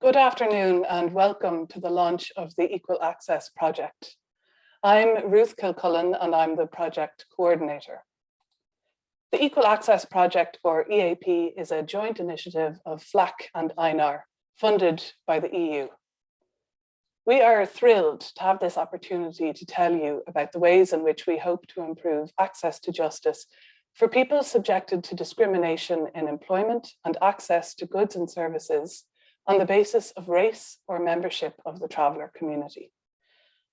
Good afternoon and welcome to the launch of the Equal Access Project. I'm Ruth Kilcullen and I'm the project coordinator. The Equal Access Project, or EAP, is a joint initiative of FLAC and INAR, funded by the EU. We are thrilled to have this opportunity to tell you about the ways in which we hope to improve access to justice for people subjected to discrimination in employment and access to goods and services on the basis of race or membership of the traveller community.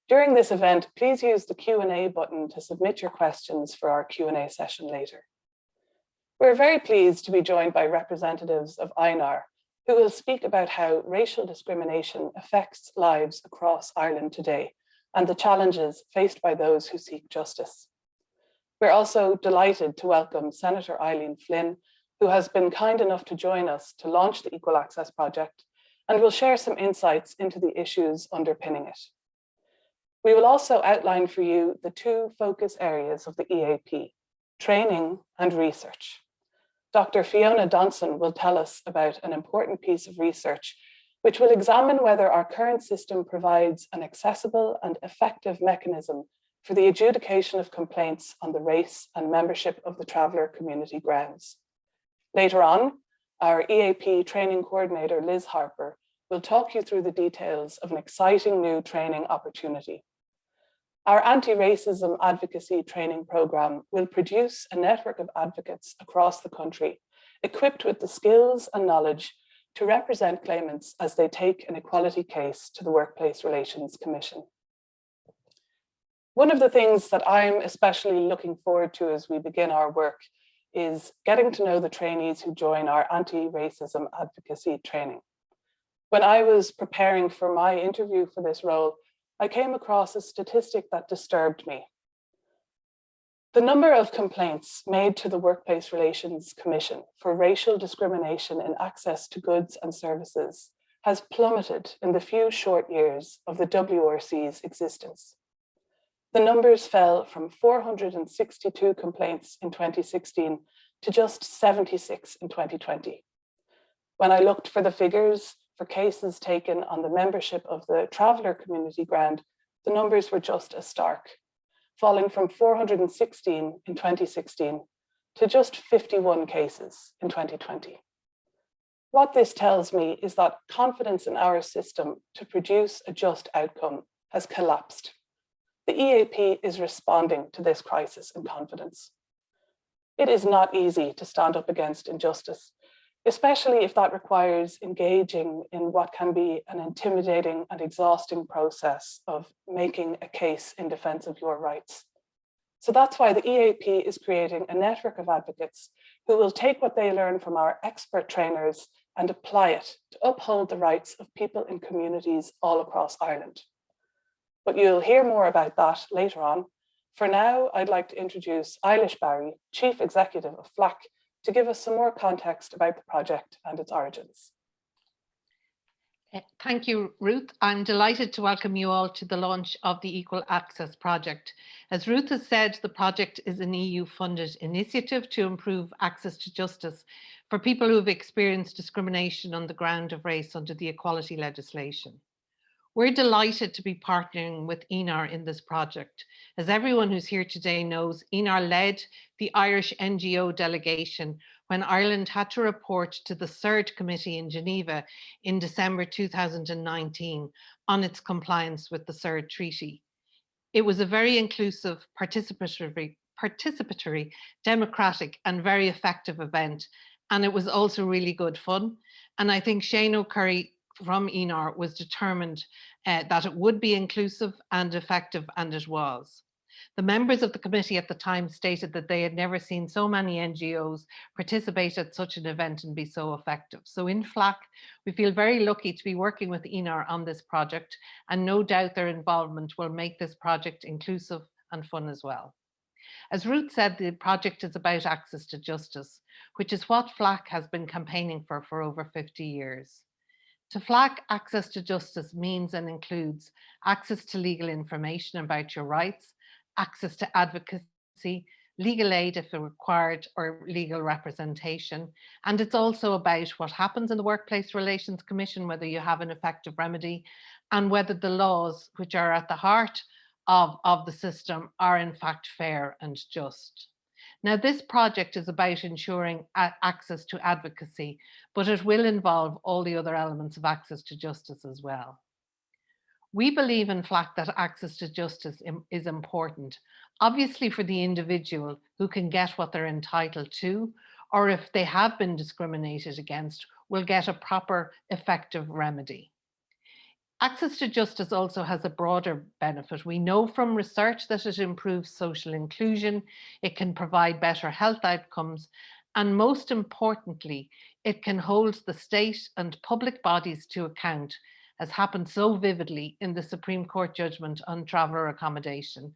During this event, please use the Q&A button to submit your questions for our Q&A session later. We're very pleased to be joined by representatives of INAR, who will speak about how racial discrimination affects lives across Ireland today and the challenges faced by those who seek justice. We're also delighted to welcome Senator Eileen Flynn, who has been kind enough to join us to launch the Equal Access Project and will share some insights into the issues underpinning it. We will also outline for you the two focus areas of the EAP, training and research. Dr. Fiona will tell us about an important piece of research which will examine whether our current system provides an accessible and effective mechanism for the adjudication of complaints on the race and membership of the traveller community grounds. Later on, our EAP training coordinator, Liz Harper, will talk you through the details of an exciting new training opportunity. Our Anti-Racism Advocacy training program will produce a network of advocates across the country, equipped with the skills and knowledge to represent claimants as they take an equality case to the Workplace Relations Commission. One of the things that I'm especially looking forward to as we begin our work is getting to know the trainees who join our Anti-Racism Advocacy training. When I was preparing for my interview for this role, I came across a statistic that disturbed me. The number of complaints made to the Workplace Relations Commission for racial discrimination in access to goods and services has plummeted in the few short years of the WRC's existence. The numbers fell from 462 complaints in 2016 to just 76 in 2020. When I looked for the figures for cases taken on the membership of the traveller community ground, the numbers were just as stark, falling from 416 in 2016 to just 51 cases in 2020. What this tells me is that confidence in our system to produce a just outcome has collapsed. The EAP is responding to this crisis in confidence. It is not easy to stand up against injustice, especially if that requires engaging in what can be an intimidating and exhausting process of making a case in defense of your rights. So that's why the EAP is creating a network of advocates who will take what they learn from our expert trainers and apply it to uphold the rights of people in communities all across Ireland. But you'll hear more about that later on. For now, I'd like to introduce Eilish, Chief Executive of FLAC, to give us some more context about the project and its origins. Thank you, Ruth. I'm delighted to welcome you all to the launch of the Equal Access Project. As Ruth has said, the project is an EU-funded initiative to improve access to justice for people who have experienced discrimination on the ground of race under the equality legislation. We're delighted to be partnering with INAR in this project. As everyone who's here today knows, INAR led the Irish NGO delegation when Ireland had to report to the CERD committee in Geneva in December 2019 on its compliance with the CERD treaty. It was a very inclusive, participatory, democratic, and very effective event. And it was also really good fun. And I think Shane O'Curry from INAR was determined that it would be inclusive and effective, and it was. The members of the committee at the time stated that they had never seen so many NGOs participate at such an event and be so effective. So in FLAC, we feel very lucky to be working with INAR on this project, and no doubt their involvement will make this project inclusive and fun as well. As Ruth said, the project is about access to justice, which is what FLAC has been campaigning for over 50 years. To FLAC, access to justice means and includes access to legal information about your rights, access to advocacy, legal aid if required, or legal representation. And it's also about what happens in the Workplace Relations Commission, whether you have an effective remedy, and whether the laws which are at the heart of the system are in fact fair and just. Now, this project is about ensuring access to advocacy, but it will involve all the other elements of access to justice as well. We believe in FLAC that access to justice is important, obviously for the individual who can get what they're entitled to, or if they have been discriminated against, will get a proper, effective remedy. Access to justice also has a broader benefit. We know from research that it improves social inclusion, it can provide better health outcomes, and most importantly, it can hold the state and public bodies to account, as happened so vividly in the Supreme Court judgment on traveller accommodation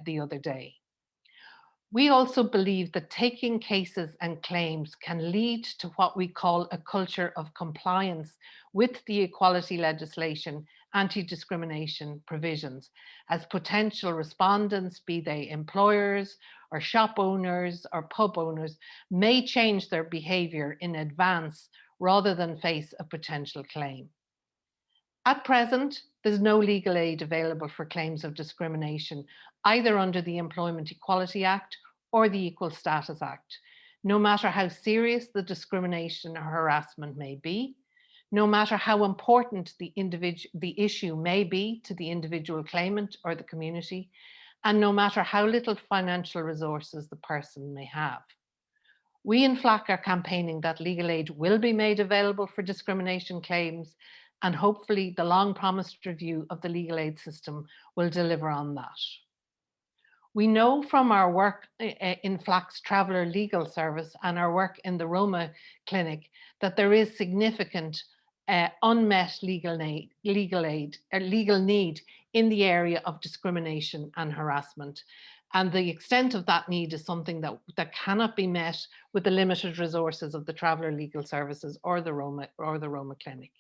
the other day. We also believe that taking cases and claims can lead to what we call a culture of compliance with the equality legislation, anti-discrimination provisions, as potential respondents, be they employers or shop owners or pub owners, may change their behaviour in advance rather than face a potential claim. At present, there's no legal aid available for claims of discrimination, either under the Employment Equality Act or the Equal Status Act, no matter how serious the discrimination or harassment may be, no matter how important the issue may be to the individual claimant or the community, and no matter how little financial resources the person may have. We in FLAC are campaigning that legal aid will be made available for discrimination claims, and hopefully the long promised review of the legal aid system will deliver on that. We know from our work in FLAC's Traveller Legal Service and our work in the Roma Clinic that there is significant unmet legal need in the area of discrimination and harassment. And the extent of that need is something that cannot be met with the limited resources of the Traveller Legal Services or the Roma Clinic.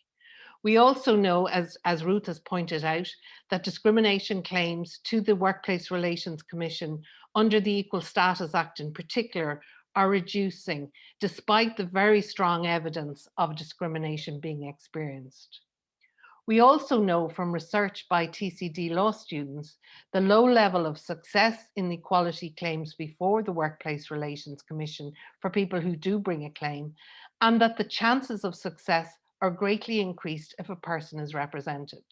We also know, as Ruth has pointed out, that discrimination claims to the Workplace Relations Commission under the Equal Status Act in particular are reducing, despite the very strong evidence of discrimination being experienced. We also know from research by TCD law students the low level of success in equality claims before the Workplace Relations Commission for people who do bring a claim, and that the chances of success are greatly increased if a person is represented.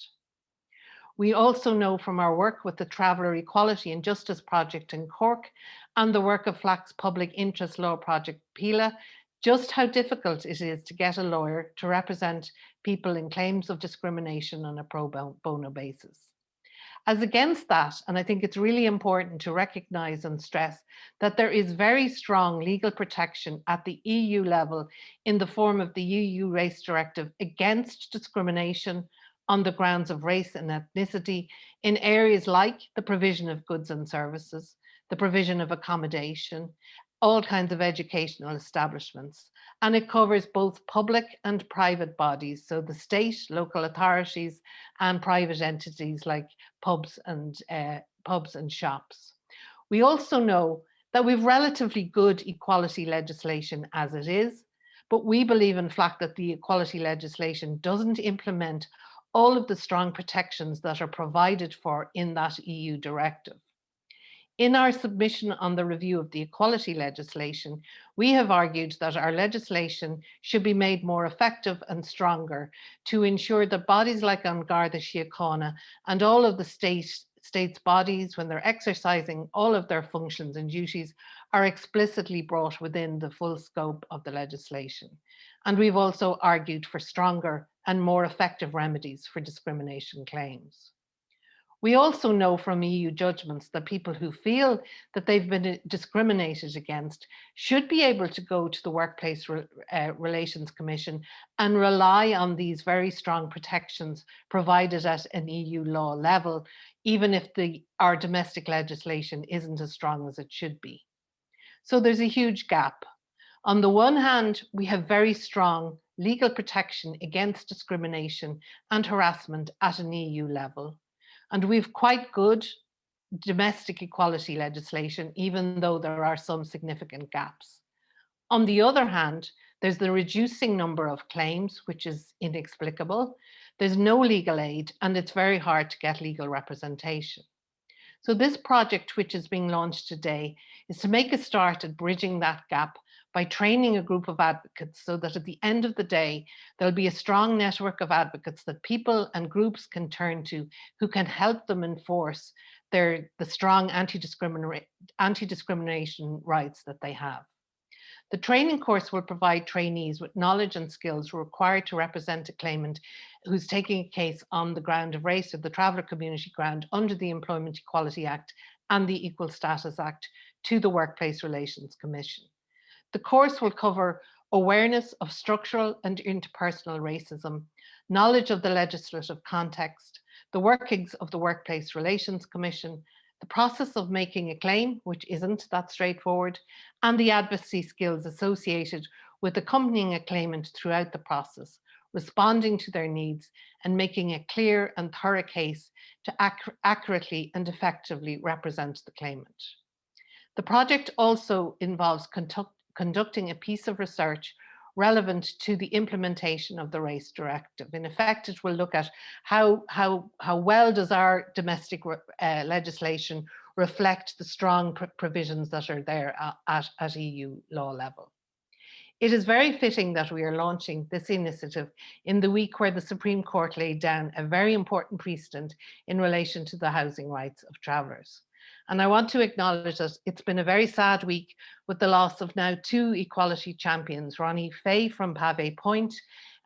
We also know from our work with the Traveller Equality and Justice Project in Cork and the work of FLAC's Public Interest Law Project, PILA, just how difficult it is to get a lawyer to represent people in claims of discrimination on a pro bono basis. As against that, and I think it's really important to recognise and stress that there is very strong legal protection at the EU level in the form of the EU Race Directive against discrimination on the grounds of race and ethnicity in areas like the provision of goods and services, the provision of accommodation, all kinds of educational establishments. And it covers both public and private bodies, so the state, local authorities, and private entities like pubs and shops. We also know that we've relatively good equality legislation as it is, but we believe in FLAC that the equality legislation doesn't implement all of the strong protections that are provided for in that EU directive. In our submission on the review of the equality legislation, we have argued that our legislation should be made more effective and stronger to ensure that bodies like An Garda Síochána and all of the state's bodies, when they're exercising all of their functions and duties, are explicitly brought within the full scope of the legislation. And we've also argued for stronger and more effective remedies for discrimination claims. We also know from EU judgments that people who feel that they've been discriminated against should be able to go to the Workplace Relations Commission and rely on these very strong protections provided at an EU law level, even if our domestic legislation isn't as strong as it should be. So there's a huge gap. On the one hand, we have very strong legal protection against discrimination and harassment at an EU level. And we've quite good domestic equality legislation, even though there are some significant gaps. On the other hand, there's the reducing number of claims, which is inexplicable. There's no legal aid, and it's very hard to get legal representation. So this project, which is being launched today, is to make a start at bridging that gap by training a group of advocates so that at the end of the day, there'll be a strong network of advocates that people and groups can turn to who can help them enforce the strong anti-discrimination rights that they have. The training course will provide trainees with knowledge and skills required to represent a claimant who's taking a case on the ground of race or the traveller community ground under the Employment Equality Act and the Equal Status Act to the Workplace Relations Commission. The course will cover awareness of structural and interpersonal racism, knowledge of the legislative context, the workings of the Workplace Relations Commission, the process of making a claim, which isn't that straightforward, and the advocacy skills associated with accompanying a claimant throughout the process, responding to their needs and making a clear and thorough case to accurately and effectively represent the claimant. The project also involves conducting a piece of research relevant to the implementation of the Race Directive. In effect, it will look at how well does our domestic legislation reflect the strong provisions that are there at EU law level. It is very fitting that we are launching this initiative in the week where the Supreme Court laid down a very important precedent in relation to the housing rights of travellers. And I want to acknowledge that it's been a very sad week with the loss of now 2 equality champions, Ronnie Fay from Pave Point,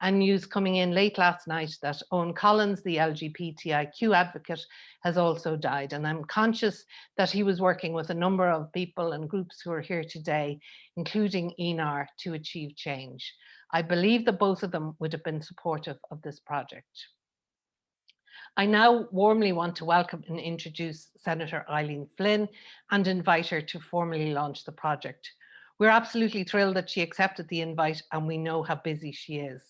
and news coming in late last night that Owen Collins, the LGBTIQ advocate, has also died. And I'm conscious that he was working with a number of people and groups who are here today, including INAR, to achieve change. I believe that both of them would have been supportive of this project. I now warmly want to welcome and introduce Senator Eileen Flynn and invite her to formally launch the project. We're absolutely thrilled that she accepted the invite, and we know how busy she is.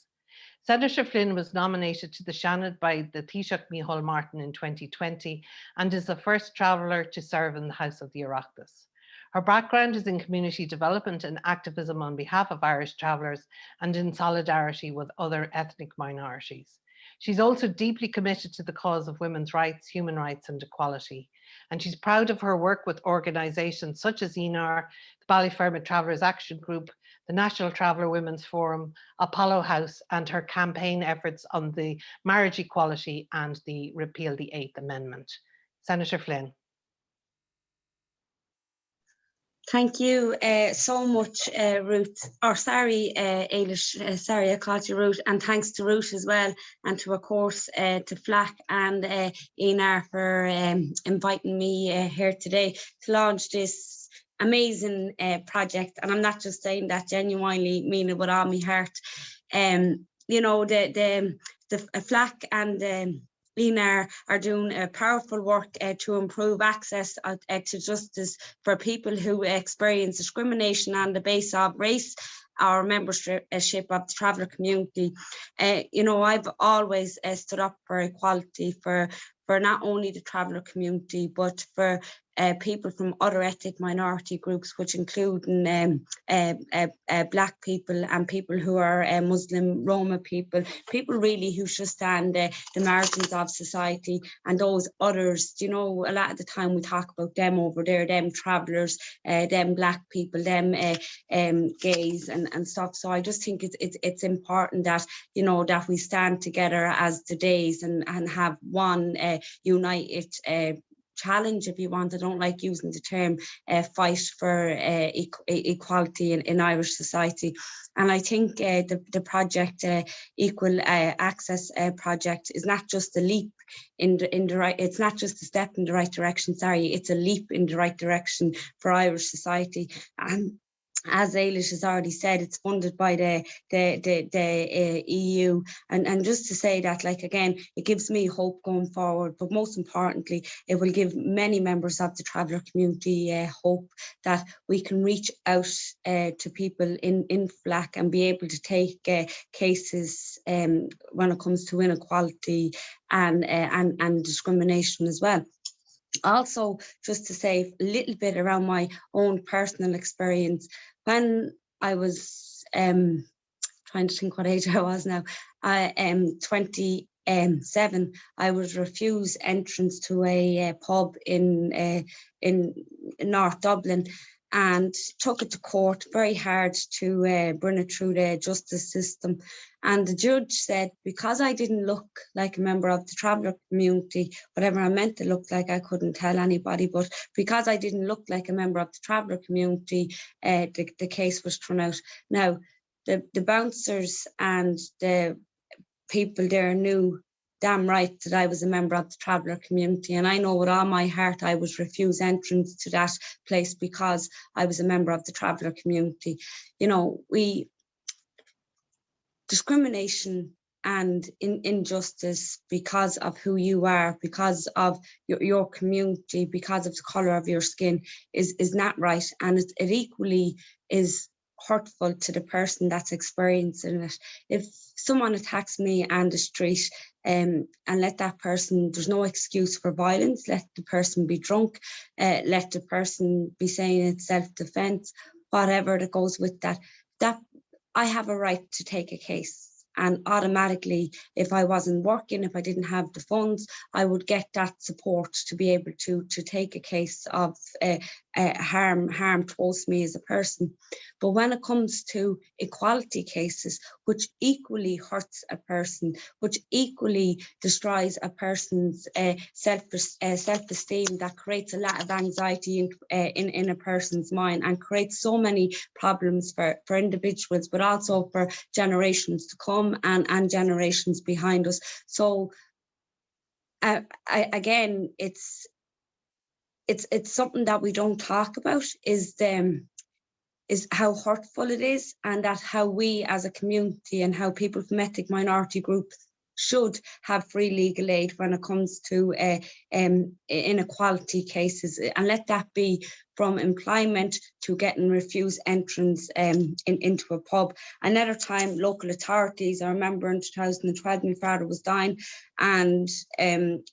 Senator Flynn was nominated to the Seanad by the Taoiseach Micheál Martin in 2020 and is the first traveller to serve in the House of the Oireachtas. Her background is in community development and activism on behalf of Irish travellers and in solidarity with other ethnic minorities. She's also deeply committed to the cause of women's rights, human rights and equality. And she's proud of her work with organisations such as INAR, the Ballyfermot Travellers Action Group, the National Traveller Women's Forum, Apollo House, and her campaign efforts on the marriage equality and the repeal the 8th Amendment. Senator Flynn. Thank you so much, Ruth, or sorry, Eilish, sorry, I called you Ruth, and thanks to Ruth as well, and to, of course, to Flak and Einar for inviting me here today to launch this amazing project. And I'm not just saying that, genuinely mean it with all my heart. You know, the Flak and Einar are doing powerful work to improve access to justice for people who experience discrimination on the basis of race or membership of the traveller community. You know, I've always stood up for equality for not only the traveller community, but for people from other ethnic minority groups, which include Black people and people who are Muslim, Roma people really who should stand the margins of society, and those others. You know, a lot of the time we talk about them over there, them travellers, them Black people, them gays and stuff. So I just think it's important that, you know, that we stand together as the days and have one united challenge, if you want. I don't like using the term fight for equality in Irish society. And I think the project, Equal Access Project, is not just a leap in the right, it's not just a step in the right direction, sorry, it's a leap in the right direction for Irish society. And as Eilish has already said, it's funded by the EU, and just to say that, like, again, it gives me hope going forward, but most importantly, it will give many members of the traveller community hope that we can reach out to people in FLAC and be able to take cases when it comes to inequality and discrimination as well. Also, just to say a little bit around my own personal experience, when I was trying to think what age I was now, 27, I was refused entrance to a pub in North Dublin, and took it to court. Very hard to bring it through the justice system. And the judge said, because I didn't look like a member of the traveller community, whatever I meant to look like, I couldn't tell anybody, but because I didn't look like a member of the traveller community, the case was thrown out. Now, the bouncers and the people there knew damn right that I was a member of the traveller community, and I know with all my heart I was refused entrance to that place because I was a member of the traveller community. You know, discrimination and injustice because of who you are, because of your community, because of the colour of your skin is not right, and it equally is hurtful to the person that's experiencing it. If someone attacks me on the street, and let that person, there's no excuse for violence, let the person be drunk, let the person be saying it's self-defense, whatever that goes with that I have a right to take a case. And automatically, if I wasn't working, if I didn't have the funds, I would get that support to be able to take a case of harm towards me as a person. But when it comes to equality cases, which equally hurts a person, which equally destroys a person's self-esteem, that creates a lot of anxiety in a person's mind, and creates so many problems for individuals, but also for generations to come and generations behind us. So again, it's something that we don't talk about, is how hurtful it is, and that how we as a community and how people from ethnic minority groups should have free legal aid when it comes to inequality cases, and let that be from employment to getting refused entrance into a pub. Another time, local authorities, I remember in 2012, my father was dying, and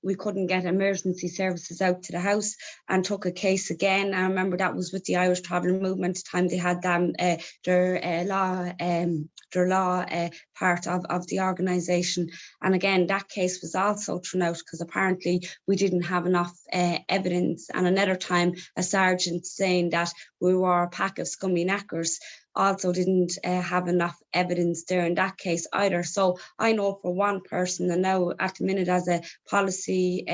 we couldn't get emergency services out to the house, and took a case again. I remember that was with the Irish Traveller Movement, the time they had them, their law part of the organisation. And again, that case was also thrown out because apparently we didn't have enough evidence. And another time, a sergeant saying that we were a pack of scummy knackers also didn't have enough evidence there in that case either. So I know for one person, and now at the minute as a policy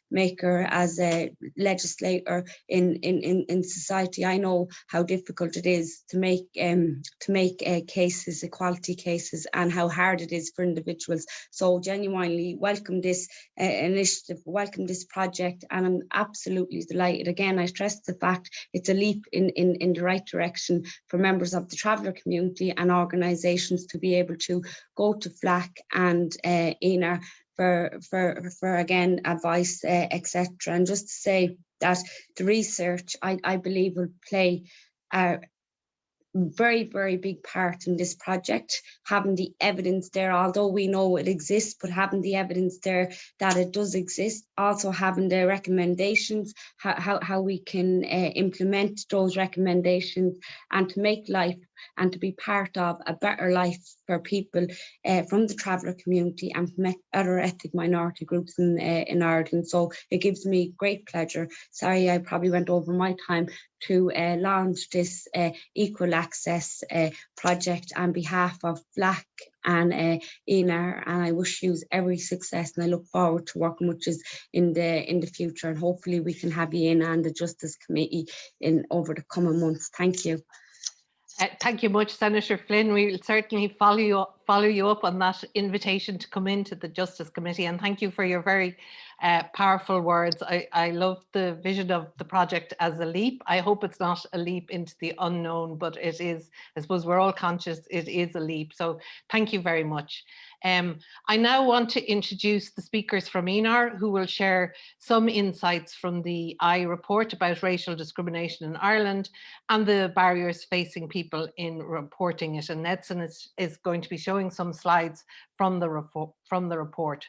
maker, as a legislator in society, I know how difficult it is to make cases, equality cases, and how hard it is for individuals. So genuinely welcome this initiative, welcome this project, and I'm absolutely delighted. Again, I stress the fact it's a leap in the right direction for members of the traveller community and organisations to be able to go to FLAC and INAR for again advice, etc. And just to say that the research, I believe, will play a very, very big part in this project, having the evidence there, although we know it exists, but having the evidence there that it does exist, also having the recommendations, how we can implement those recommendations, and to make life and to be part of a better life for people from the traveller community and from other ethnic minority groups in Ireland. So it gives me great pleasure. Sorry, I probably went over my time, to launch this equal access project on behalf of FLAC and INAR, and I wish you every success, and I look forward to working with you in the future, and hopefully we can have you in on the Justice Committee over the coming months. Thank you. Thank you much, Senator Flynn. We will certainly follow you up on that invitation to come into the Justice Committee, and thank you for your very powerful words. I love the vision of the project as a leap. I hope it's not a leap into the unknown, but it is. I suppose we're all conscious it is a leap. So thank you very much. I now want to introduce the speakers from INAR, who will share some insights from the I report about racial discrimination in Ireland and the barriers facing people in reporting it. And Nedson is going to be showing showing some slides from the report.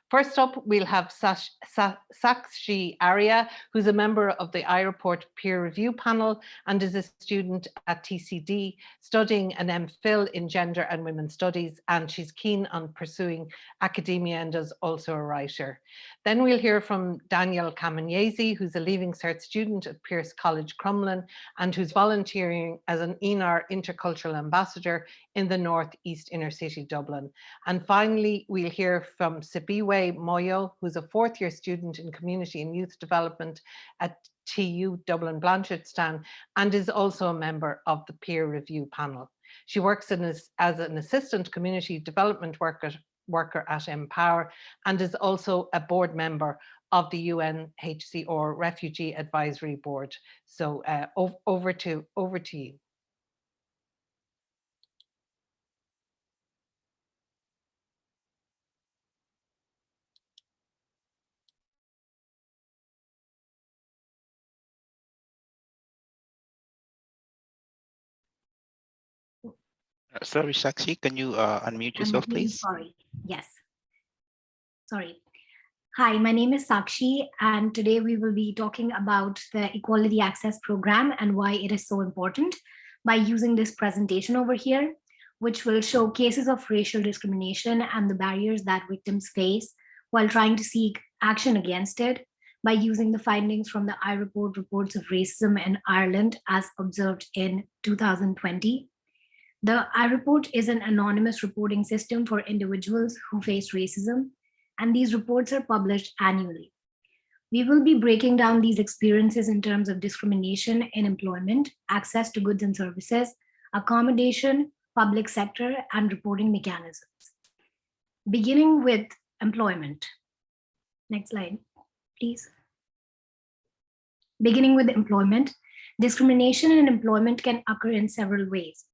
First up, we'll have Sakshi Arya, who's a member of the iReport peer review panel and is a student at TCD studying an MPhil in gender and women's studies, and she's keen on pursuing academia and is also a writer. Then we'll hear from Daniel Kamenyezi, who's a Leaving Cert student at Pierce College Crumlin and who's volunteering as an ENAR intercultural ambassador in the Northeast Inner City Dublin. And finally, we'll hear from Sibiwe Moyo, who's a fourth-year student in Community and Youth Development at TU Dublin Blanchardstown and is also a member of the peer review panel. She works as an assistant community development worker at Empower and is also a board member of the UNHCR Refugee Advisory Board. So over to you. Sorry, Sakshi, can you unmute yourself, please? Sorry, yes. Sorry. Hi, my name is Sakshi, and today we will be talking about the Equality Access Program and why it is so important by using this presentation over here, which will show cases of racial discrimination and the barriers that victims face while trying to seek action against it by using the findings from the iReport reports of racism in Ireland as observed in 2020. The iReport is an anonymous reporting system for individuals who face racism, and these reports are published annually. We will be breaking down these experiences in terms of discrimination in employment, access to goods and services, accommodation, public sector, and reporting mechanisms. Beginning with employment. Next slide, please. Beginning with employment, discrimination in employment can occur in several ways.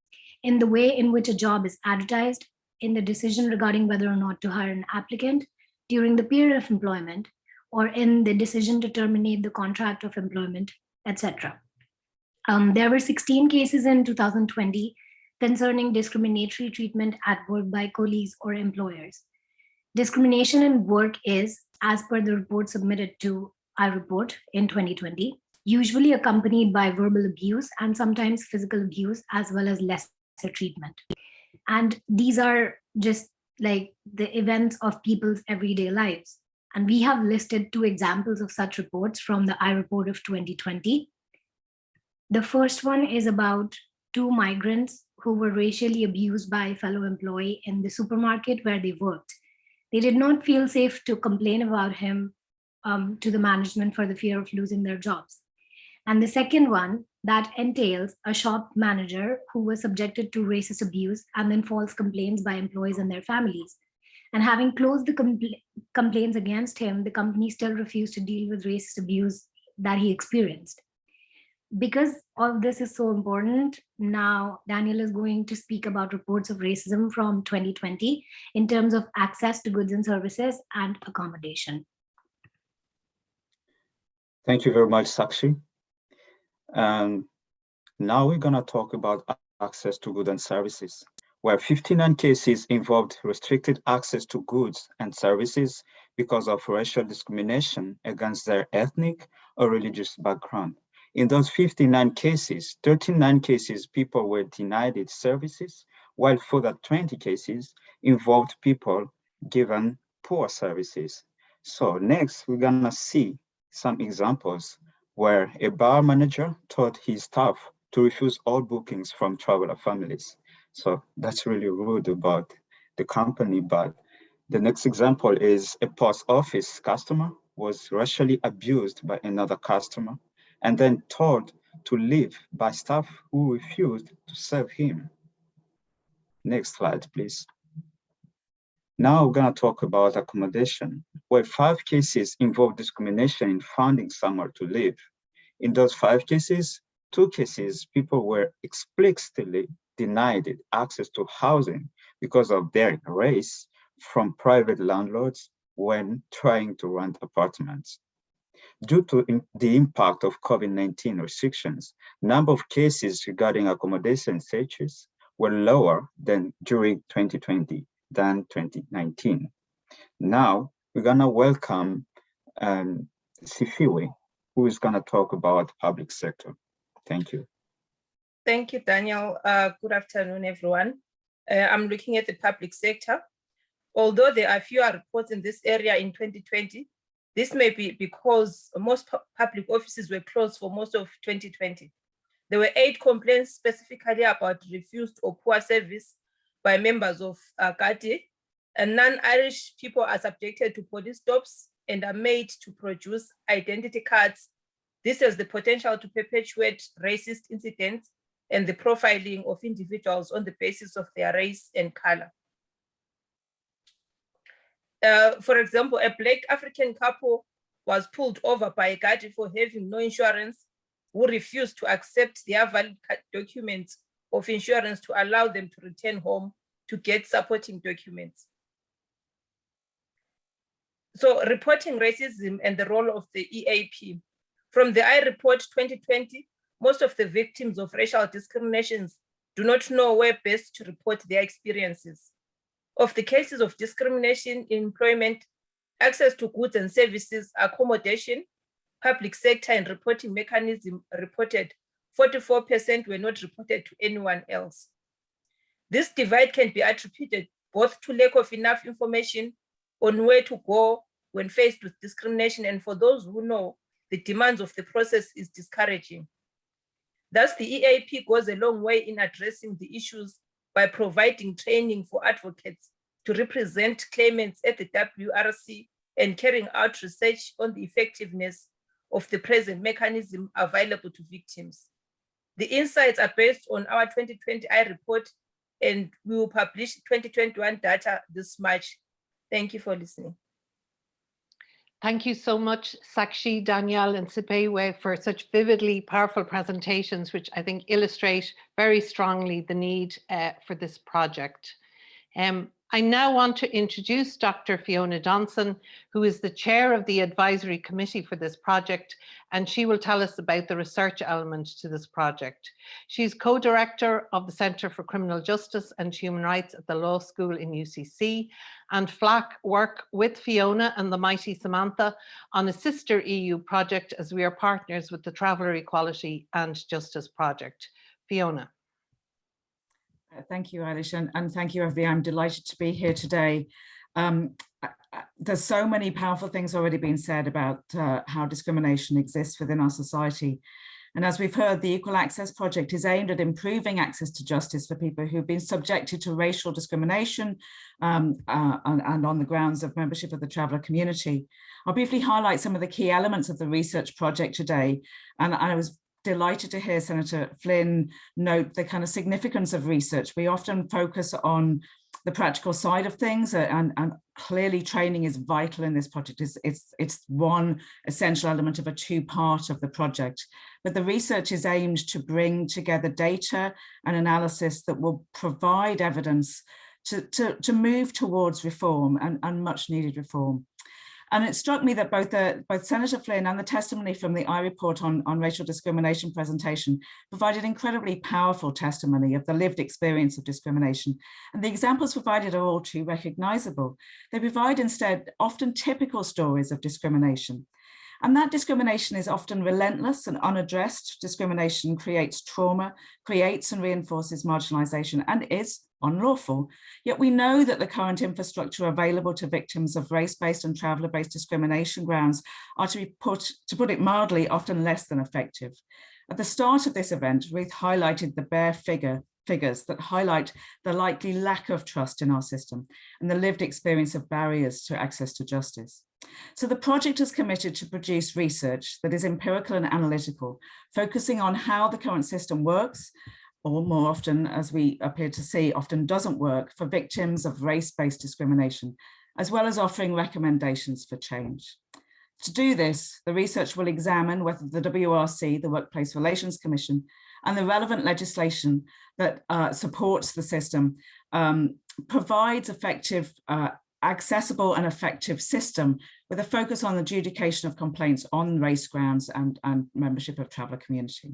In the way in which a job is advertised, in the decision regarding whether or not to hire an applicant, during the period of employment, or in the decision to terminate the contract of employment, etc. There were 16 cases in 2020 concerning discriminatory treatment at work by colleagues or employers. Discrimination in work is, as per the report submitted to iReport in 2020, usually accompanied by verbal abuse and sometimes physical abuse, as well as lesser treatment. And these are just like the events of people's everyday lives. And we have listed 2 examples of such reports from the iReport of 2020. The first one is about 2 migrants who were racially abused by a fellow employee in the supermarket where they worked. They did not feel safe to complain about him to the management for the fear of losing their jobs. And the second one, that entails a shop manager who was subjected to racist abuse and then false complaints by employees and their families. And having closed the complaints against him, the company still refused to deal with racist abuse that he experienced. Because all of this is so important, now Daniel is going to speak about reports of racism from 2020 in terms of access to goods and services and accommodation. Thank you very much, Sakshi. Now we're going to talk about access to goods and services, where 59 cases involved restricted access to goods and services because of racial discrimination against their ethnic or religious background. In those 59 cases, 39 cases people were denied its services, while further 20 cases involved people given poor services. So next, we're going to see some examples where a bar manager told his staff to refuse all bookings from traveler families. So that's really rude about the company. But the next example is a post office customer was racially abused by another customer and then told to leave by staff who refused to serve him. Next slide, please. Now we're going to talk about accommodation, where 5 cases involve discrimination in finding somewhere to live. In those 5 cases, 2 cases, people were explicitly denied access to housing because of their race from private landlords when trying to rent apartments. Due to the impact of COVID-19 restrictions, number of cases regarding accommodation searches were lower than during 2020 than 2019. Now, we're gonna welcome Sifiwe, who is gonna talk about public sector. Thank you. Thank you, Daniel. Good afternoon, everyone. I'm looking at the public sector. Although there are fewer reports in this area in 2020, this may be because most public offices were closed for most of 2020. There were 8 complaints specifically about refused or poor service by members of Gadi, and non-Irish people are subjected to police stops and are made to produce identity cards. This has the potential to perpetuate racist incidents and the profiling of individuals on the basis of their race and color. For example, a Black African couple was pulled over by a Gadi for having no insurance, who refused to accept their valid documents of insurance to allow them to return home to get supporting documents. So reporting racism and the role of the EAP. From the I-Report 2020, most of the victims of racial discriminations do not know where best to report their experiences. Of the cases of discrimination in employment, access to goods and services, accommodation, public sector and reporting mechanism reported, 44% were not reported to anyone else. This divide can be attributed both to lack of enough information on where to go when faced with discrimination, and for those who know, the demands of the process is discouraging. Thus, the EAP goes a long way in addressing the issues by providing training for advocates to represent claimants at the WRC and carrying out research on the effectiveness of the present mechanism available to victims. The insights are based on our 2020 I-Report, and we will publish 2021 data this March. Thank you for listening. Thank you so much, Sakshi, Danielle, and Sipewe for such vividly powerful presentations, which I think illustrate very strongly the need for this project. I now want to introduce Dr. Fiona Johnson, who is the chair of the advisory committee for this project, and she will tell us about the research element to this project. She's co-director of the Centre for Criminal Justice and Human Rights at the Law School in UCC, and Flak work with Fiona and the mighty Samantha on a sister EU project as we are partners with the Traveller Equality and Justice Project. Fiona. Thank you, Eilish, and thank you, everybody. I'm delighted to be here today. There's so many powerful things already being said about how discrimination exists within our society. And as we've heard, the Equal Access Project is aimed at improving access to justice for people who've been subjected to racial discrimination and on the grounds of membership of the traveller community. I'll briefly highlight some of the key elements of the research project today. And I was delighted to hear Senator Flynn note the kind of significance of research. We often focus on the practical side of things, and clearly training is vital in this project. It's one essential element of a two-part of the project. But the research is aimed to bring together data and analysis that will provide evidence to move towards reform and much needed reform. And it struck me that both Senator Flynn and the testimony from the I-Report on racial discrimination presentation provided incredibly powerful testimony of the lived experience of discrimination. And the examples provided are all too recognizable. They provide instead often typical stories of discrimination. And that discrimination is often relentless and unaddressed. Discrimination creates trauma, creates and reinforces marginalization, and is unlawful. Yet we know that the current infrastructure available to victims of race-based and traveller-based discrimination grounds are, to put it mildly, often less than effective. At the start of this event, Ruth highlighted the bare figures that highlight the likely lack of trust in our system and the lived experience of barriers to access to justice. So the project is committed to produce research that is empirical and analytical, focusing on how the current system works, or more often, as we appear to see, often doesn't work for victims of race-based discrimination, as well as offering recommendations for change. To do this, the research will examine whether the WRC, the Workplace Relations Commission, and the relevant legislation that supports the system provides effective, accessible and effective system with a focus on adjudication of complaints on race grounds and membership of traveller community.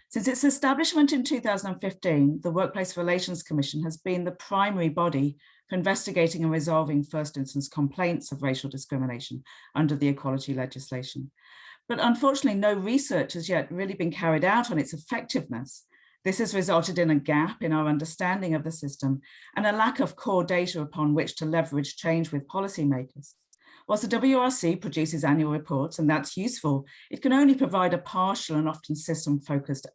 Since its establishment in 2015, the Workplace Relations Commission has been the primary body for investigating and resolving first instance complaints of racial discrimination under the equality legislation. But unfortunately, no research has yet really been carried out on its effectiveness. This has resulted in a gap in our understanding of the system and a lack of core data upon which to leverage change with policymakers. Whilst the WRC produces annual reports, and that's useful, it can only provide a partial and often system-focused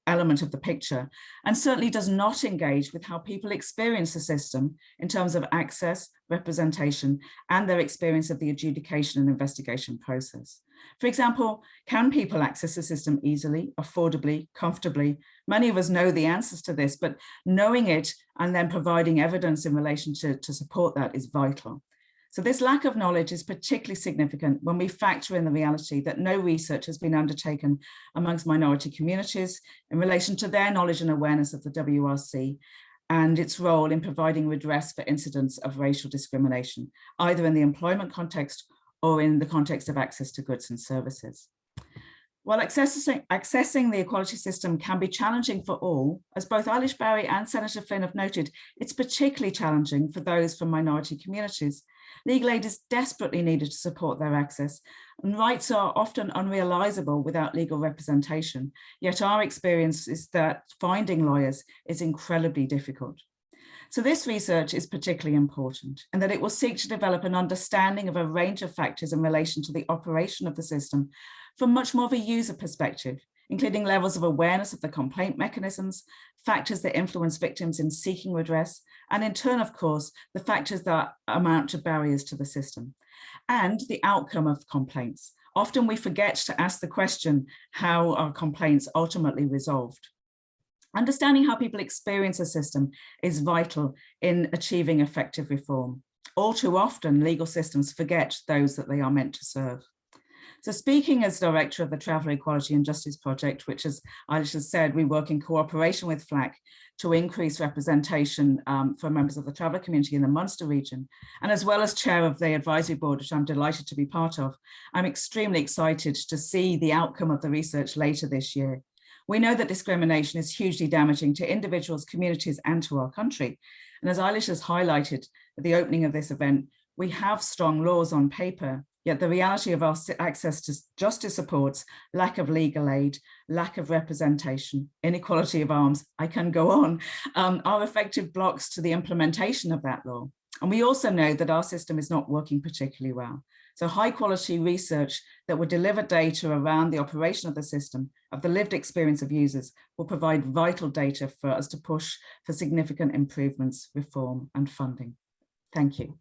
element of the picture, and certainly does not engage with how people experience the system in terms of access, representation, and their experience of the adjudication and investigation process. For example, can people access the system easily, affordably, comfortably? Many of us know the answers to this, but knowing it and then providing evidence in relation to support that is vital. So this lack of knowledge is particularly significant when we factor in the reality that no research has been undertaken amongst minority communities in relation to their knowledge and awareness of the WRC and its role in providing redress for incidents of racial discrimination, either in the employment context or in the context of access to goods and services. While accessing the equality system can be challenging for all, as both Eilish Barry and Senator Flynn have noted, it's particularly challenging for those from minority communities. Legal aid is desperately needed to support their access, and rights are often unrealizable without legal representation. Yet our experience is that finding lawyers is incredibly difficult. So this research is particularly important in that it will seek to develop an understanding of a range of factors in relation to the operation of the system from much more of a user perspective, including levels of awareness of the complaint mechanisms, factors that influence victims in seeking redress, and in turn, of course, the factors that amount to barriers to the system, and the outcome of complaints. Often we forget to ask the question, how are complaints ultimately resolved? Understanding how people experience a system is vital in achieving effective reform. All too often, legal systems forget those that they are meant to serve. So speaking as director of the Traveller Equality and Justice Project, which, as Eilish has said, we work in cooperation with FLAC to increase representation for members of the traveller community in the Munster region, and as well as chair of the advisory board, which I'm delighted to be part of, I'm extremely excited to see the outcome of the research later this year. We know that discrimination is hugely damaging to individuals, communities, and to our country. And as Eilish has highlighted at the opening of this event, we have strong laws on paper, yet the reality of our access to justice supports, lack of legal aid, lack of representation, inequality of arms, I can go on, are effective blocks to the implementation of that law. And we also know that our system is not working particularly well. So high quality research that will deliver data around the operation of the system, of the lived experience of users, will provide vital data for us to push for significant improvements, reform, and funding. Thank you.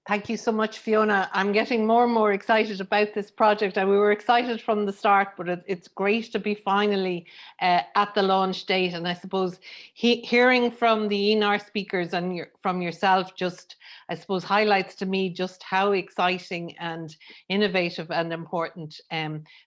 Thank you so much, Fiona. I'm getting more and more excited about this project, and we were excited from the start, but it's great to be finally at the launch date. And I suppose hearing from the INAR speakers and from yourself just, I suppose, highlights to me just how exciting and innovative and important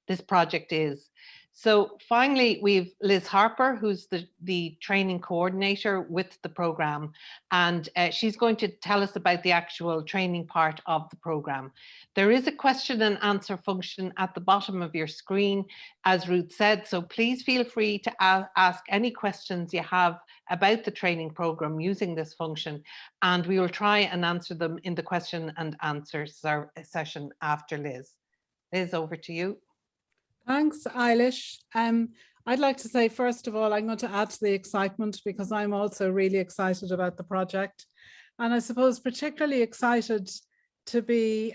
this project is. So finally, we've Liz Harper, who's the training coordinator with the programme, and she's going to tell us about the actual training part of the programme. There is a question and answer function at the bottom of your screen, as Ruth said, so please feel free to ask any questions you have about the training programme using this function, and we will try and answer them in the question and answer session after Liz. Liz, over to you. Thanks, Eilish. I'd like to say, first of all, I'm going to add to the excitement because I'm also really excited about the project. And I suppose particularly excited to be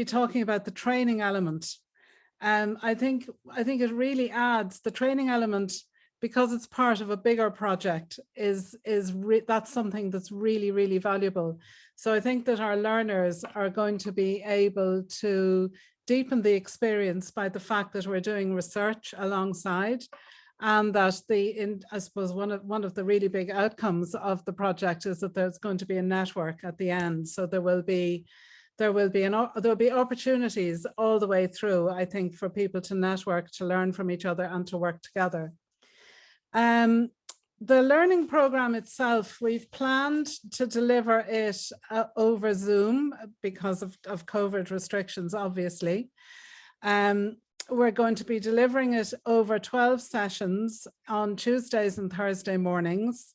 talking about the training element. I think it really adds the training element, because it's part of a bigger project, that's something that's really, really valuable. So I think that our learners are going to be able to deepen the experience by the fact that we're doing research alongside, and that I suppose one of the really big outcomes of the project is that there's going to be a network at the end. So there will be opportunities all the way through, I think, for people to network, to learn from each other, and to work together. The learning program itself, we've planned to deliver it over Zoom because of COVID restrictions, obviously. we're going to be delivering it over 12 sessions on Tuesdays and Thursday mornings.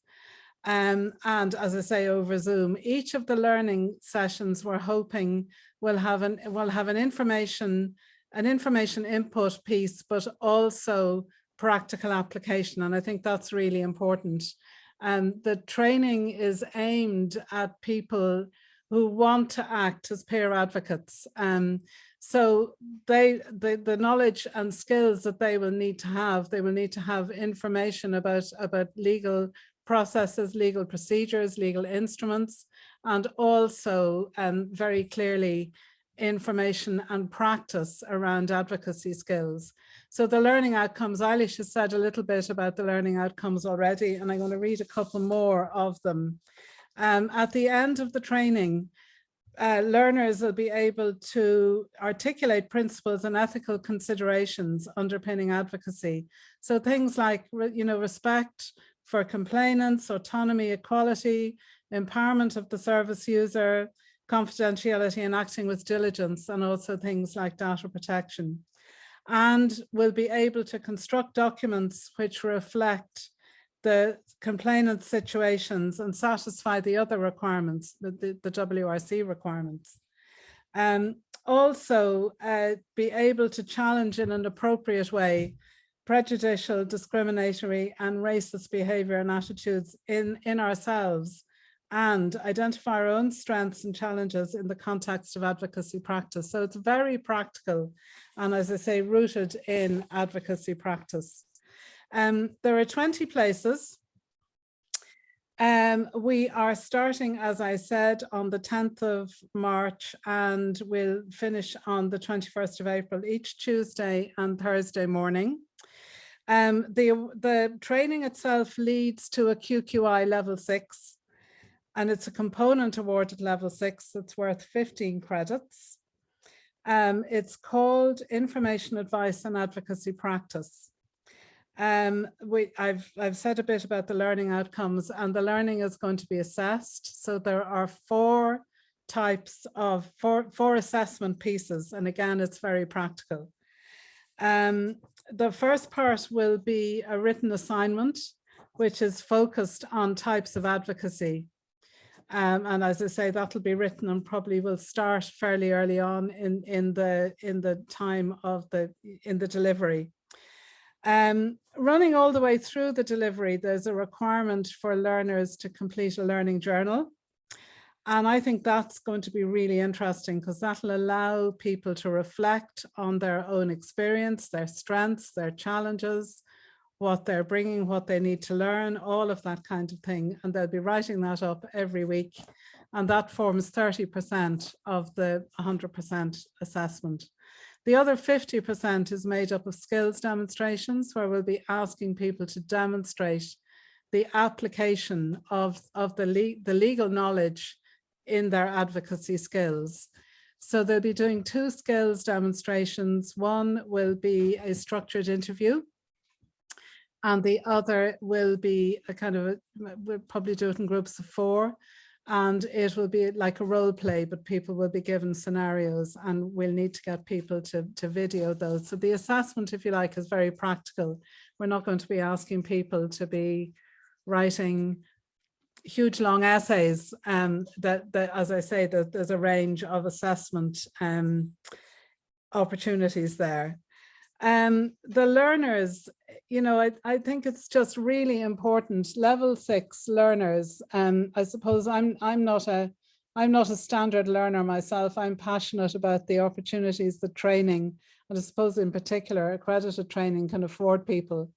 And as I say, over Zoom. Each of the learning sessions we're hoping will have an information input piece, but also practical application. And I think that's really important. The training is aimed at people who want to act as peer advocates. So the knowledge and skills that they will need to have information about legal processes, legal procedures, legal instruments, and also very clearly information and practice around advocacy skills. So the learning outcomes, Eilish has said a little bit about the learning outcomes already, and I'm going to read a couple more of them. At the end of the training, learners will be able to articulate principles and ethical considerations underpinning advocacy. So things like, respect for complainants, autonomy, equality, empowerment of the service user, confidentiality and acting with diligence, and also things like data protection. And will be able to construct documents which reflect the complainant situations and satisfy the other requirements, the WRC requirements. Also be able to challenge in an appropriate way prejudicial, discriminatory and racist behavior and attitudes in ourselves, and identify our own strengths and challenges in the context of advocacy practice. So it's very practical and, as I say, rooted in advocacy practice. There are 20 places. We are starting, as I said, on the 10th of March and we'll finish on the 21st of April, each Tuesday and Thursday morning. The training itself leads to a QQI level 6, and it's a component awarded level 6 that's worth 15 credits. It's called Information Advice and Advocacy Practice. I've said a bit about the learning outcomes, and the learning is going to be assessed. So there are four types of four assessment pieces, and again, it's very practical. The first part will be a written assignment, which is focused on types of advocacy. And as I say, that'll be written and probably will start fairly early on in the time of the delivery. Running all the way through the delivery, there's a requirement for learners to complete a learning journal. And I think that's going to be really interesting because that'll allow people to reflect on their own experience, their strengths, their challenges, what they're bringing, what they need to learn, all of that kind of thing. And they'll be writing that up every week. And that forms 30% of the 100% assessment. The other 50% is made up of skills demonstrations, where we'll be asking people to demonstrate the application of the legal knowledge in their advocacy skills. So they'll be doing 2 skills demonstrations. One will be a structured interview, and the other will be a kind of, we'll probably do it in groups of 4, and it will be like a role play, but people will be given scenarios and we'll need to get people to video those. So the assessment, if you like, is very practical. We're not going to be asking people to be writing huge long essays. That as I say, that there's a range of assessment opportunities there. The learners, I think it's just really important. Level 6 learners, I suppose I'm not a standard learner myself. I'm passionate about the opportunities that training, and I suppose in particular accredited training, can afford people.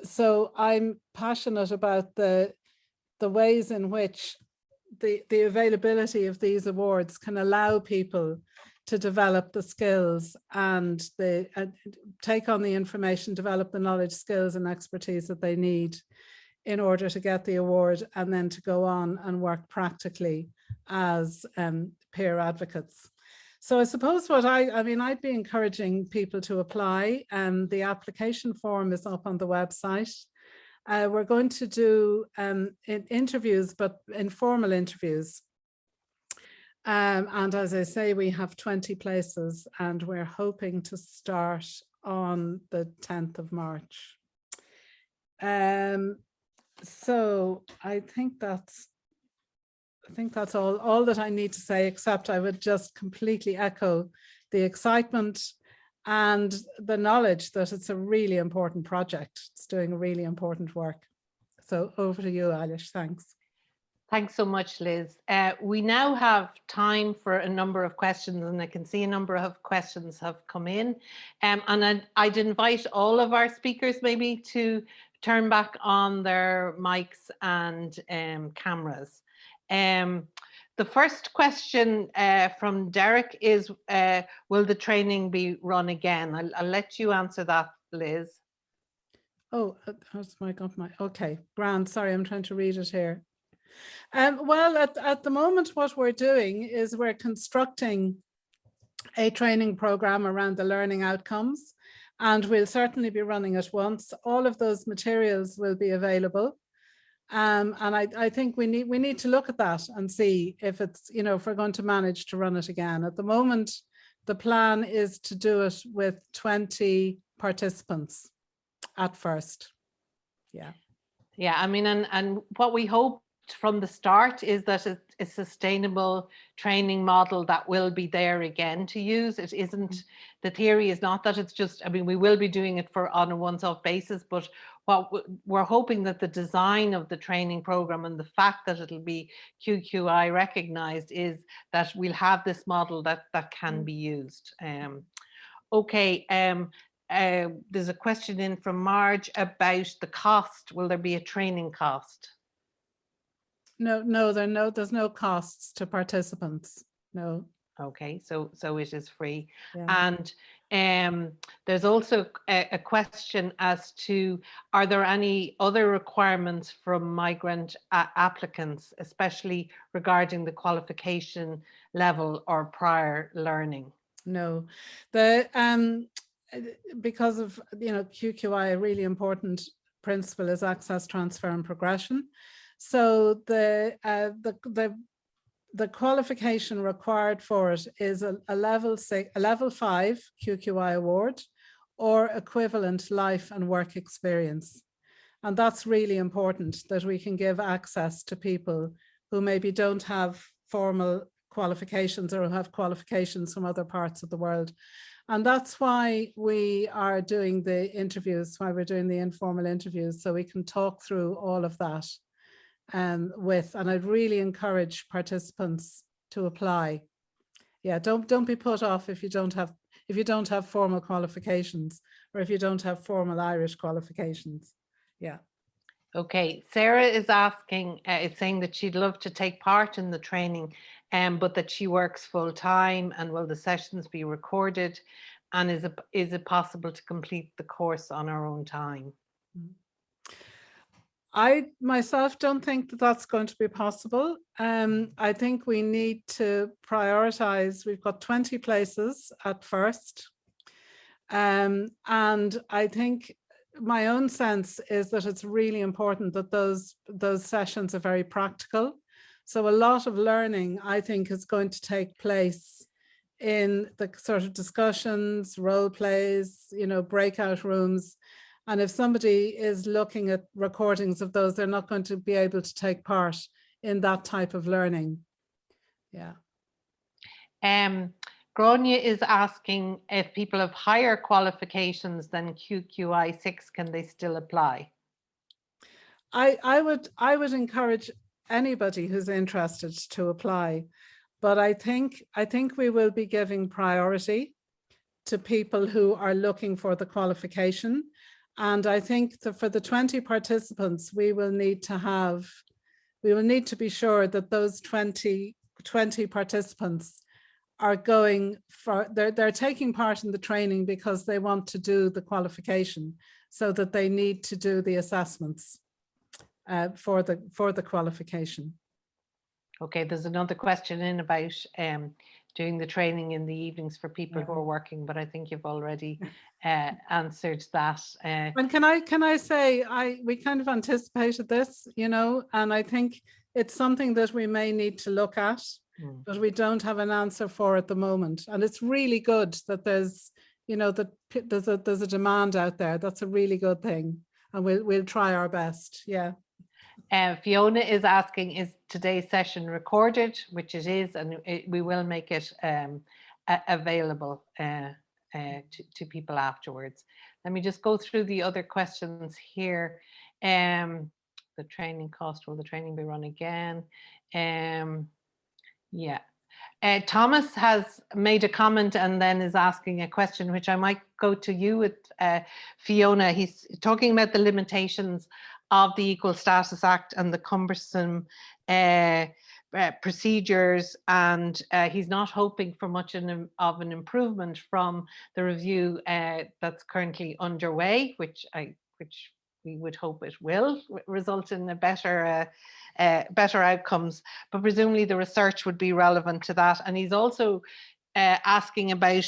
So I'm passionate about the ways in which the availability of these awards can allow people to develop the skills and take on the information, develop the knowledge, skills and expertise that they need in order to get the award, and then to go on and work practically as peer advocates. So I suppose I'd be encouraging people to apply. The application form is up on the website. We're going to do interviews, but informal interviews. And as I say, we have 20 places and we're hoping to start on the 10th of March. So I think that's all that I need to say, except I would just completely echo the excitement and the knowledge that it's a really important project. It's doing really important work. So over to you, Eilish. Thanks. Thanks so much, Liz. We now have time for a number of questions, and I can see a number of questions have come in. And I'd invite all of our speakers maybe to turn back on their mics and cameras. The first question from Derek is, will the training be run again? I'll let you answer that, Liz. Oh, how's my okay, grand. Sorry, I'm trying to read it here. Well, at the moment, what we're doing is we're constructing a training program around the learning outcomes, and we'll certainly be running it once. All of those materials will be available. And I think we need to look at that and see if it's, you know, if we're going to manage to run it again. At the moment, the plan is to do it with 20 participants at first. Yeah. Yeah, I mean, and what we hope from the start is that it's a sustainable training model that will be there again to use. It isn't, the theory is not that it's just, I mean, we will be doing it on a once-off basis, but what we're hoping that the design of the training program and the fact that it'll be QQI recognized is that we'll have this model that can be used. Okay, there's a question in from Marge about the cost. Will there be a training cost? No, there's no costs to participants. No. Okay, so it is free. Yeah. And there's also a question as to, are there any other requirements from migrant applicants, especially regarding the qualification level or prior learning? No, because of, you know, QQI, a really important principle is access, transfer, and progression. So the qualification required for it is a level 5 QQI award or equivalent life and work experience. And that's really important, that we can give access to people who maybe don't have formal qualifications or have qualifications from other parts of the world. And that's why we are doing the interviews, why we're doing the informal interviews, so we can talk through all of that. And I'd really encourage participants to apply. Yeah, don't be put off if you don't have formal qualifications, or if you don't have formal Irish qualifications. Yeah. Okay, Sarah is asking, it's saying that she'd love to take part in the training, but that she works full time, and will the sessions be recorded, and is it possible to complete the course on her own time? I myself don't think that that's going to be possible. I think we need to prioritize. We've got 20 places at first. And I think my own sense is that it's really important that those sessions are very practical. So a lot of learning, I think, is going to take place in the sort of discussions, role plays, you know, breakout rooms. And if somebody is looking at recordings of those, they're not going to be able to take part in that type of learning. Yeah. Grania is asking if people have higher qualifications than QQI 6, can they still apply? I would encourage anybody who's interested to apply, but I think we will be giving priority to people who are looking for the qualification. And I think that for the 20 participants, we will need to be sure that those 20 participants are going for, they're taking part in the training because they want to do the qualification, so that they need to do the assessments for the qualification. Okay, there's another question in about doing the training in the evenings for people who are working, but I think you've already answered that. And can I say, we kind of anticipated this, you know, and I think it's something that we may need to look at. but we don't have an answer for at the moment. And it's really good that there's, you know, that there's a demand out there. That's a really good thing. And we'll try our best. Yeah. Fiona is asking, is today's session recorded? Which it is, and we will make it available to people afterwards. Let me just go through the other questions here. The training cost, will the training be run again? Yeah. Thomas has made a comment and then is asking a question, which I might go to you with, Fiona. He's talking about the limitations of the Equal Status Act and the cumbersome procedures, and he's not hoping for much of an improvement from the review that's currently underway, which we would hope it will result in a better outcomes, but presumably the research would be relevant to that. And he's also asking about,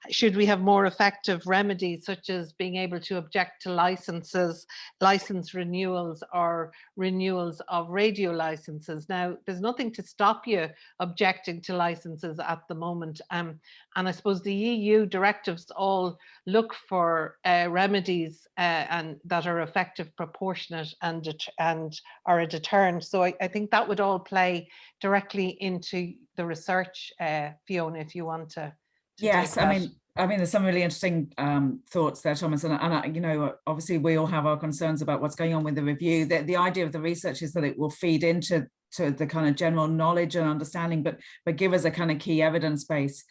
should we have more effective remedies, such as being able to object to license renewals or renewals of radio licenses. Now, there's nothing to stop you objecting to licenses at the moment. And I suppose the EU directives all look for remedies and that are effective, proportionate, and are a deterrent. So I think that would all play directly into the research. Fiona, if you want to yes, I mean, there's some really interesting thoughts there, Thomas, and you know, obviously we all have our concerns about what's going on with the review. The idea of the research is that it will feed into the kind of general knowledge and understanding, but give us a kind of key evidence base.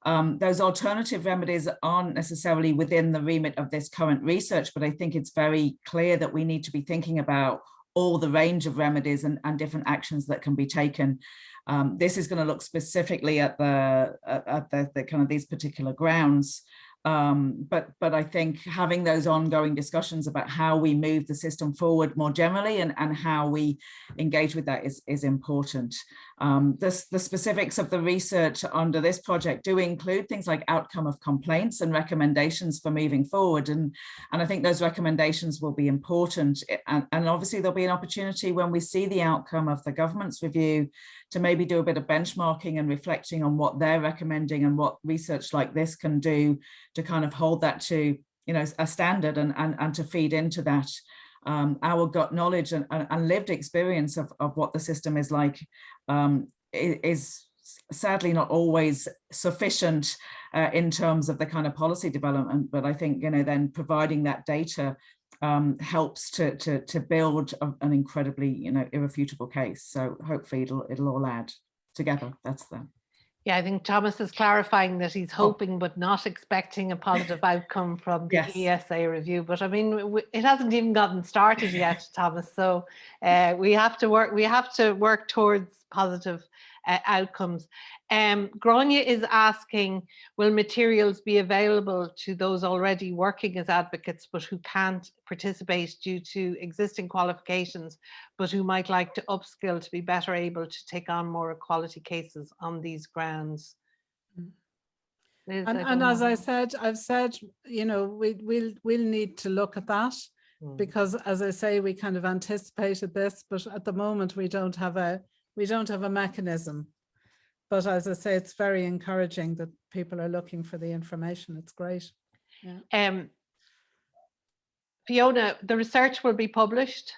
Those alternative remedies aren't necessarily within the remit of this current research, but I think it's very clear that we need to be thinking about all the range of remedies and different actions that can be taken. This is going to look specifically at the kind of these particular grounds. But I think having those ongoing discussions about how we move the system forward more generally and how we engage with that is important. The specifics of the research under this project do include things like outcome of complaints and recommendations for moving forward. And I think those recommendations will be important. And obviously there'll be an opportunity when we see the outcome of the government's review to maybe do a bit of benchmarking and reflecting on what they're recommending and what research like this can do to kind of hold that to, you know, a standard and to feed into that. Our gut knowledge and lived experience of what the system is like is sadly not always sufficient in terms of the kind of policy development. But I think, you know, then providing that data helps to build an incredibly, you know, irrefutable case. So hopefully it'll all add together. That's the. Yeah, I think Thomas is clarifying that he's hoping but not expecting a positive outcome from the ESA review. But I mean, it hasn't even gotten started yet, Thomas. So we have to work towards positive outcomes. Grania is asking, will materials be available to those already working as advocates but who can't participate due to existing qualifications, but who might like to upskill to be better able to take on more equality cases on these grounds? Liz, and as I've said, you know, we'll need to look at that because, as I say, we kind of anticipated this, but at the moment we don't have a mechanism. But as I say, it's very encouraging that people are looking for the information. It's great. Yeah. Fiona, the research will be published?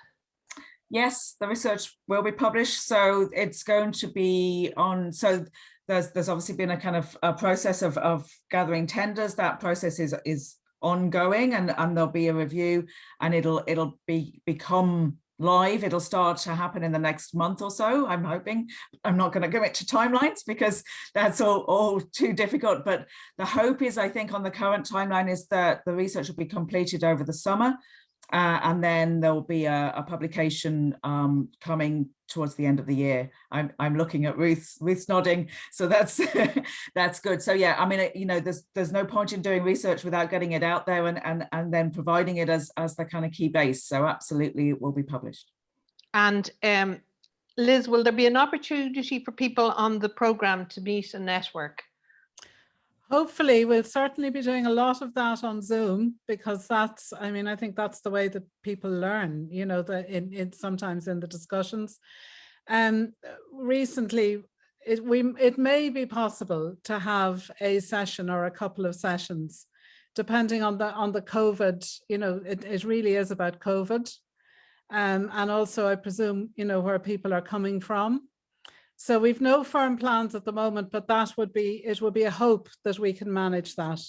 Yes, the research will be published. So it's going to be on, so there's obviously been a kind of a process of gathering tenders. That process is ongoing, and there'll be a review, and it'll become live. It'll start to happen in the next month or so, I'm hoping. I'm not going to commit to timelines because that's all too difficult, but the hope is, I think, on the current timeline is that the research will be completed over the summer, and then there'll be a publication coming towards the end of the year. I'm looking at Ruth's nodding, so that's that's good. So yeah, I mean, you know, there's no point in doing research without getting it out there and then providing it as the kind of key base. So absolutely, it will be published. And Liz, will there be an opportunity for people on the programme to meet and network? Hopefully, we'll certainly be doing a lot of that on Zoom, because that's, I mean, I think that's the way that people learn, you know, that in sometimes in the discussions. Recently, it may be possible to have a session or a couple of sessions, depending on the COVID. You know, it really is about COVID, and also I presume, you know, where people are coming from. So we've no firm plans at the moment, but it would be a hope that we can manage that,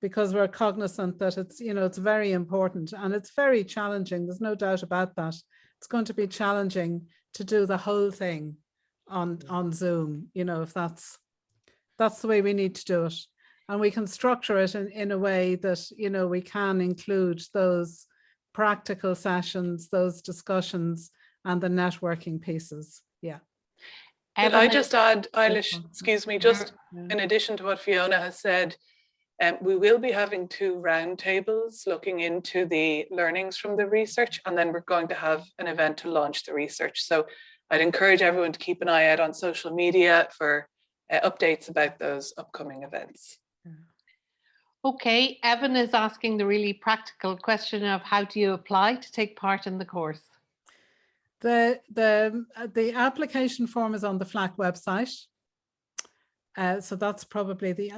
because we're cognizant that it's, you know, it's very important and it's very challenging. There's no doubt about that. It's going to be challenging to do the whole thing on Zoom, you know, if that's the way we need to do it. And we can structure it in a way that, you know, we can include those practical sessions, those discussions, and the networking pieces. Yeah. Could I just add, Eilish, excuse me, just in addition to what Fiona has said, we will be having 2 roundtables looking into the learnings from the research, and then we're going to have an event to launch the research. So I'd encourage everyone to keep an eye out on social media for updates about those upcoming events. Okay, Evan is asking the really practical question of how do you apply to take part in the course? The application form is on the FLAC website. So that's probably the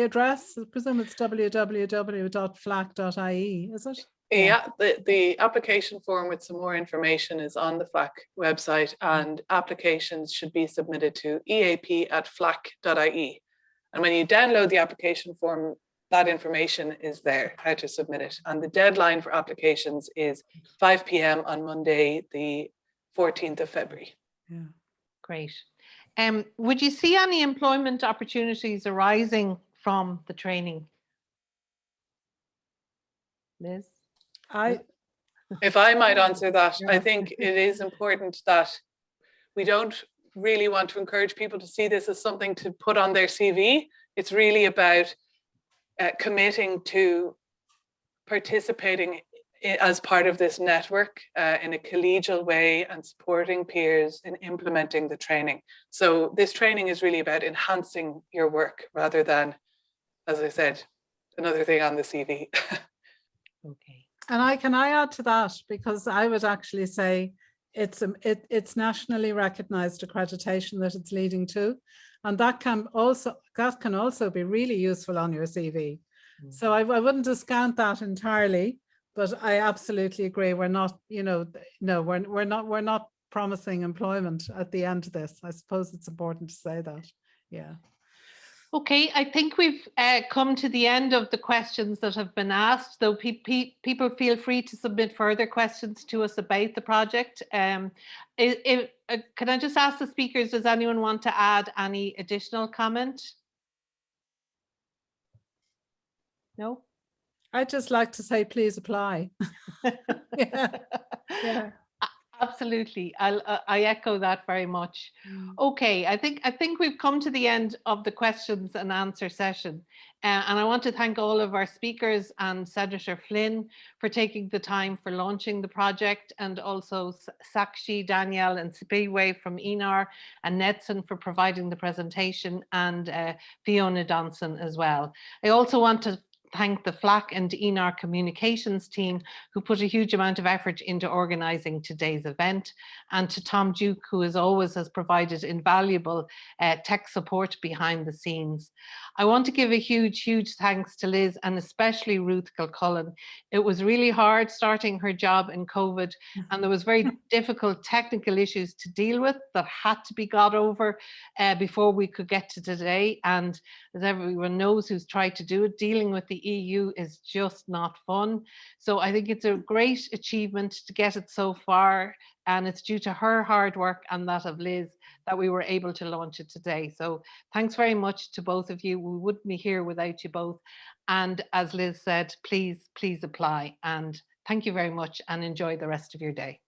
address. I presume it's www.flak.ie, is it? Yeah, the application form with some more information is on the FLAC website, and applications should be submitted to eap@flak.ie. And when you download the application form, that information is there, how to submit it. And the deadline for applications is 5 p.m. on Monday, the 14th of February. Yeah. Great. Would you see any employment opportunities arising from the training? Liz? If I might answer that, I think it is important that we don't really want to encourage people to see this as something to put on their CV. It's really about committing to participating as part of this network in a collegial way and supporting peers in implementing the training. So this training is really about enhancing your work rather than, as I said, another thing on the CV. Okay. And can I add to that, because I would actually say it's nationally recognized accreditation that it's leading to, and that can also be really useful on your CV. Mm-hmm. So I wouldn't discount that entirely, but I absolutely agree. We're not, you know, no, we're not promising employment at the end of this. I suppose it's important to say that. Yeah. Okay, I think we've come to the end of the questions that have been asked, though people feel free to submit further questions to us about the project. Can I just ask the speakers, does anyone want to add any additional comment? No? I'd just like to say, please apply. Yeah. Yeah. Absolutely, I echo that very much. Okay, I think we've come to the end of the questions and answer session, and I want to thank all of our speakers and Senator Flynn for taking the time for launching the project, and also Sakshi, Danielle and Sipiwe from INAR, and Nedson for providing the presentation, and Fiona Donson as well. I also want to thank the FLAC and INAR communications team, who put a huge amount of effort into organising today's event, and to Tom Duke, who as always has provided invaluable tech support behind the scenes. I want to give a huge thanks to Liz, and especially Ruth Kilcullen. It was really hard starting her job in COVID, and there was very difficult technical issues to deal with that had to be got over before we could get to today. And as everyone knows who's tried to do it, dealing with the EU is just not fun. So I think it's a great achievement to get it so far, and it's due to her hard work and that of Liz that we were able to launch it today. So thanks very much to both of you. We wouldn't be here without you both. And as Liz said, please apply. And thank you very much, and enjoy the rest of your day.